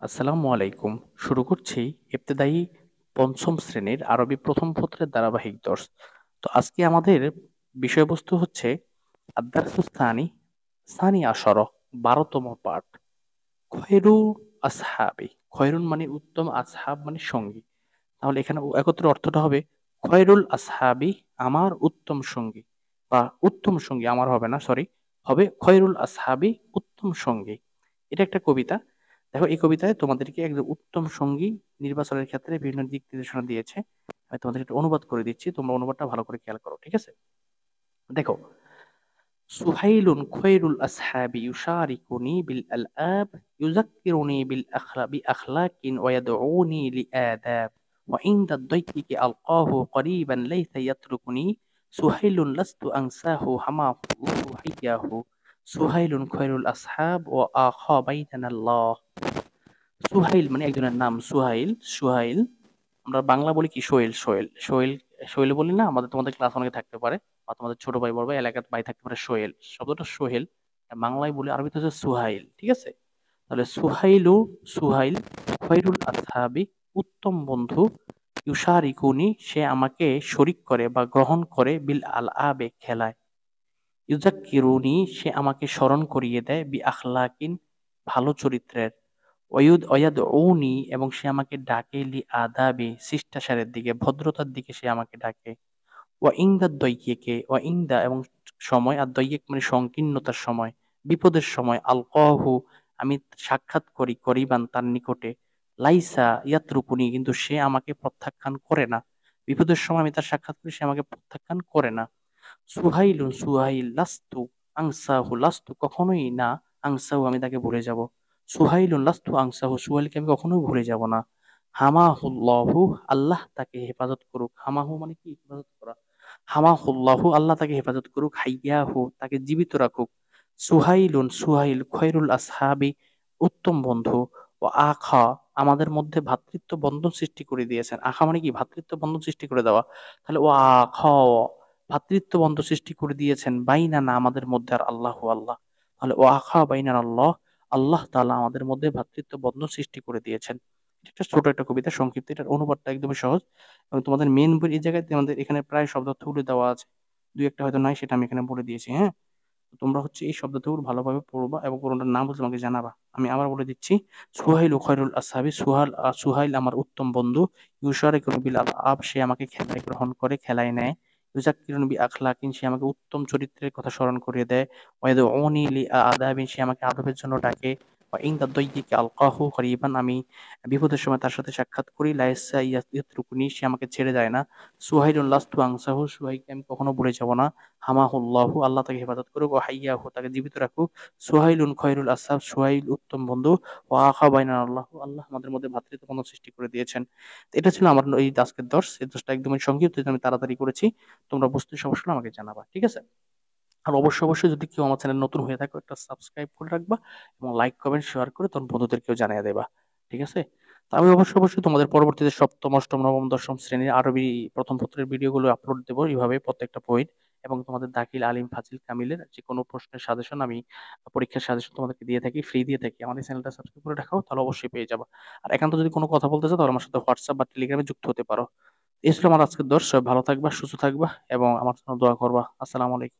আসসালামু আলাইকুম। শুরু করছি ইবতেদায়ী পঞ্চম শ্রেণীর আরবি প্রথম পত্রের ধারাবাহিক দর্স। তো আজকে আমাদের বিষয়বস্তু হচ্ছে আদ-দারসুস সানি, সানি আশারা, 12তম পাঠ। খয়রু আসহাবি। খয়রুন মানে উত্তম, আসহাব মানে সঙ্গী। তাহলে এখানে একত্রে অর্থটা হবে খয়রুল আসহাবি, আমার উত্তম সঙ্গী, বা উত্তম সঙ্গী আমার হবে না, সরি, হবে খয়রুল আসহাবি, উত্তম সঙ্গী। এটা একটা কবিতা। দেখো, এই কবিতায় তোমাদেরকে একজন উত্তম সঙ্গী নির্বাচনের ক্ষেত্রে বিভিন্ন দিক নির্দেশনা দিয়েছে। আমি তোমাদের একটু অনুবাদ করে দিচ্ছি, তোমরা অনুবাদটা ভালো করে খেয়াল করো, ঠিক আছে? দেখো, সুহাইলুন খৈরুল আসহাবি ইউশারিকুনি বিল আলআব ইউযাক্কিরুনি বিআখলাকিন ওয়া ইয়াদউনি লিআদাব ওয়া ইনদা দাইকি আলকাহু করিবান লাইসা ইয়াতরুকুনি সুহাইলুন লাস্তু আনসাহু হামাহু হাইয়াহু সুহাইলুন খৈরুল আসহাব ওয়া আখা বাইনানা আল্লাহ। সুহাইল মানে একজনের নাম সুহাইল। সুহাইল আমরা বাংলা বলি কি সোহেল, সোহেল, সোহেল, সোহেল বলি না? আমাদের তোমাদের ক্লাস অনেকে থাকতে পারে, বা তোমাদের ছোট ভাই বড় ভাই এলাকার ভাই থাকতে পারে সোহেল। শব্দটা সোহেল, বাংলায় বলি, আরবিতে হচ্ছে সুহাইল, ঠিক আছে? তাহলে সুহাইলু, সুহাইল খৈরুল আসহাবি, উত্তম বন্ধু, ইউশারিকুনি সে আমাকে শরিক করে বা গ্রহণ করে, বিল আল আবে খেলায়, ইউজাক্কিরুনি সে আমাকে স্মরণ করিয়ে দেয়, বি আখলাকিন ভালো চরিত্রের, ওয়ায়াদউনি এবং সে আমাকে ডাকে, লি আদাবি শিষ্টাচারের দিকে, ভদ্রতার দিকে সে আমাকে ডাকে, ওয়া ইনদা দয়িকে, ওয়া ইনদা এবং সময়, আর দয়িক মানে সংকীর্ণতার সময়, বিপদের সময়, আলকাহু আমি সাক্ষাৎ করি, করিবান তার নিকটে, লাইসা ইয়াতরুকুনি কিন্তু সে আমাকে প্রত্যাখ্যান করে না। বিপদের সময় আমি তার সাক্ষাৎ করি, সে আমাকে প্রত্যাখ্যান করে না। সুহাইলুন সুহাইল লাস্তু আংসাহু লাস্তু কখনোই না, আংসাহু আমি তাকে ভুলে যাব। সুহাইলুন লাস্তু আংসাহু সুহাইলকে আমি কখনোই ভুলে যাব না। হামাহুল্লাহু আল্লাহ তাকে হেফাজত করুক। হামাহু মানে কি? হেফাজত করা। হামাহুল্লাহু আল্লাহ তাকে হেফাজত করুক, হাইয়াহু তাকে জীবিত রাখুক। সুহাইলুন সুহাইল খৈরুল আসহাবি উত্তম বন্ধু, ও আখা আমাদের মধ্যে ভ্রাতৃত্ব বন্ধন সৃষ্টি করে দিয়েছেন। আখা মানে কি? ভ্রাতৃত্ব বন্ধন সৃষ্টি করে দেওয়া। তাহলে ও আখা ভ্রাতৃত্ব বন্ধন সৃষ্টি করে দিয়েছেন, বাইনা না আমাদের মধ্যে, আর আল্লাহু আল্লাহ। তাহলে ও আখা বাইনার আল্লাহ, আল্লাহ তাআলা আমাদের মধ্যে ভ্রাতৃত্ব বন্ধন সৃষ্টি করে দিয়েছেন। এটা একটা ছোট একটা কবিতা সংক্ষিপ্ত, এটার অনুবাদটা একদমই সহজ। এবং তোমাদের মেন বই এই জায়গায় তোমাদের এখানে প্রায় শব্দার্থগুলো দেওয়া আছে, দুই একটা হয়তো নাই, সেটা আমি এখানে বলে দিয়েছি, হ্যাঁ? তো তোমরা হচ্ছে এই শব্দার্থগুলো ভালোভাবে পড়বা এবং কোনটার নাম বুঝলে আমাকে জানাবা। আমি আবার বলে দিচ্ছি, সুহাইল খয়রুল আসহাবি, সুহাইল আমার উত্তম বন্ধু, ইউশারিকুনি বিল আলআব সে আমাকে খেলায় গ্রহণ করে, খেলায় নেয়, ইউযাক্কিরুনি বি আখলাকিন সে আমাকে উত্তম চরিত্রের কথা স্মরণ করিয়ে দেয়, ওয়ায়াদউনি লি আদাবিন সে আমাকে আদবের জন্য ডাকে, ওয়া ইনদা দাইয়িকি আলকাহু করিবান আমি বিপদের সময় তার সাথে সাক্ষাৎ করি, লাইসা ইয়াতরুকুনি সে আমাকে ছেড়ে যায় না। সুহাইলুন লাস্তু আনসাহু সুহাইলকে আমি কখনো ভুলে যাব না। হামাহুল্লাহু আল্লাহ তাকে হেফাজত করুক, ও হাইয়াহু তাকে জীবিত রাখুক। সুহাইলুন খয়রুল আসহাব সুহাইল উত্তম বন্ধু, ও আখা বাইনা আল্লাহ আল্লাহ আমাদের মধ্যে ভ্রাতৃত্ব বন্ধন সৃষ্টি করে দিয়েছেন। তো এটা ছিল আমার এই আজকের দর্শ। এই দর্শটা একদমই সংক্ষিপ্ত, এটা আমি তাড়াতাড়ি করেছি। তোমরা বুঝতে সমস্যা হলে আমাকে জানাবা, ঠিক আছে? আর অবশ্যই অবশ্যই যদি কেউ আমার চ্যানেল নতুন হয়ে থাকে, একটা সাবস্ক্রাইব করে রাখবা এবং লাইক কমেন্ট শেয়ার করে তোমার বন্ধুদেরকেও জানিয়ে দেবা, ঠিক আছে? তো আমি অবশ্যই অবশ্যই তোমাদের পরবর্তীতে সপ্তম অষ্টম নবম দশম শ্রেণীর আরবি প্রথম পত্রের ভিডিওগুলো আপলোড দেবো এইভাবে প্রত্যেকটা পয়েন্ট। এবং তোমাদের দাখিল আলিম ফাজিল কামিলের যে কোনো প্রশ্নের সাজেশন আমি, পরীক্ষার সাজেশন তোমাদেরকে দিয়ে থাকি, ফ্রি দিয়ে থাকি। আমাদের চ্যানেলটা সাবস্ক্রাইব করে রাখাও, তাহলে অবশ্যই পেয়ে যাবে। আর একান্ত যদি কোনো কথা বলতে চাও তাহলে আমার সাথে হোয়াটসঅ্যাপ বা টেলিগ্রামে যুক্ত হতে পারো। এই ছিল আমার আজকের দর্শ। ভালো থাকবা, সুস্থ থাকবা এবং আমার জন্য দোয়া করবা। আসসালামু আলাইকুম।